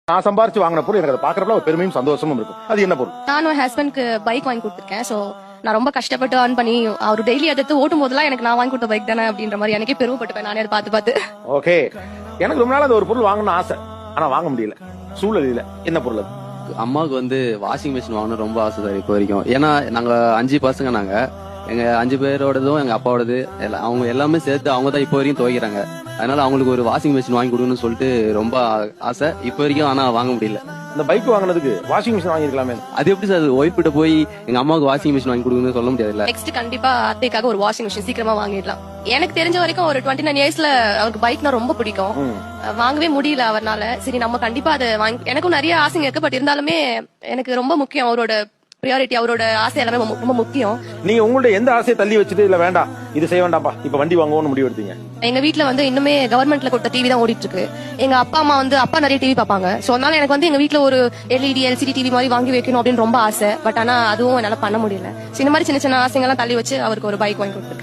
நான் சம்பாரிச்சு வாங்கின பொருள் எனக்கு அதை பாக்குறப்ப ஒரு பெருமையும் சந்தோஷமும் இருக்கும். அது என்ன பொருள்? நான் என் ஹஸ்பண்ட்க்கு பைக் வாங்கி கொடுத்துருக்கேன். சோ நான் ரொம்ப கஷ்டப்பட்டு earn பண்ணி அவர் டெய்லி எடுத்து ஓட்டும் போதெல்லாம் எனக்கு நான் வாங்கி கொடுத்த பைக் தானே அப்படின்ற மாதிரி எனக்கே பெருமைப்பட்டுப்பேன் நானே அதை பார்த்து. ஓகே, எனக்கு ரொம்ப நாள் அந்த ஒரு பொருள் வாங்கணும்னு ஆசை, ஆனா வாங்க முடியல, சூழல் இல்ல. என்ன பொருள் அது? அம்மாவுக்கு வந்து வாஷிங் மிஷின் வாங்கணும் ரொம்ப ஆசை சார் இப்போ வரைக்கும். ஏன்னா நாங்க 5 பசங்க, நாங்க எங்க 5 பேரோடதும் எங்க அப்பாவோடது அவங்க எல்லாமே சேர்த்து அவங்க தான் இப்போ வரைக்கும் துவைக்கிறாங்க. அதனால அவங்களுக்கு ஒரு வாஷிங் மிஷின் வாங்கி கொடுக்கணும்னு சொல்லிட்டு ரொம்ப ஆசை இப்போ வரைக்கும், ஆனா வாங்க முடியல. அந்த பைக் வாங்கினதுக்கு வாஷிங் மிஷின் வாங்கிருக்கலாமே. அது எப்படி சார் ஒய்ஃப் கிட்ட போய் எங்க அம்மாவுக்கு வாஷிங் மிஷின் வாங்கி கொடுக்கணும்னு சொல்ல முடியாதுல்ல. நெக்ஸ்ட் கண்டிப்பா அத்தைக்காக ஒரு வாஷிங் மிஷின் சீக்கிரமா வாங்கிடலாம். எனக்கு தெரிஞ்ச வரைக்கும் ஒரு 29 இயர்ஸ்ல அவருக்கு பைக்னா ரொம்ப பிடிக்கும். வாங்கவே முடியல அவர்னால. சரி நம்ம கண்டிப்பா அதை வாங்கி, எனக்கும் நிறைய ஆசைங்க இருக்கு. பட் இருந்தாலுமே எனக்கு ரொம்ப முக்கியம் அவரோட பிரியாரிட்டி, அவரோட ஆசை எல்லாமே ரொம்ப முக்கியம். நீங்க உங்களோட எந்த ஆசையை தள்ளி வச்சுட்டு இல்ல வேண்டாம் இது செய்ய வேண்டாப்பா இப்ப வண்டி வாங்குவோம்னு முடிவு எடுத்தீங்க? எங்க வீட்ல வந்து இன்னுமே கவர்மெண்ட்ல கொடுத்த டிவி தான் ஓடிட்டு இருக்கு. எங்க அப்பா அம்மா வந்து அப்பா நிறைய டிவி பாப்பாங்க. சோ அதனால எனக்கு வந்து எங்க வீட்ல ஒரு LED LCD டிவி மாதிரி வாங்கி வைக்கணும் அப்படின்னு ரொம்ப ஆசை. பட் ஆனா அதுவும் என்னால பண்ண முடியல. இந்த மாதிரி சின்ன சின்ன ஆசைங்கெல்லாம் தள்ளி வச்சு அவருக்கு ஒரு பைக் வாங்கி கொடுத்துருக்கேன்.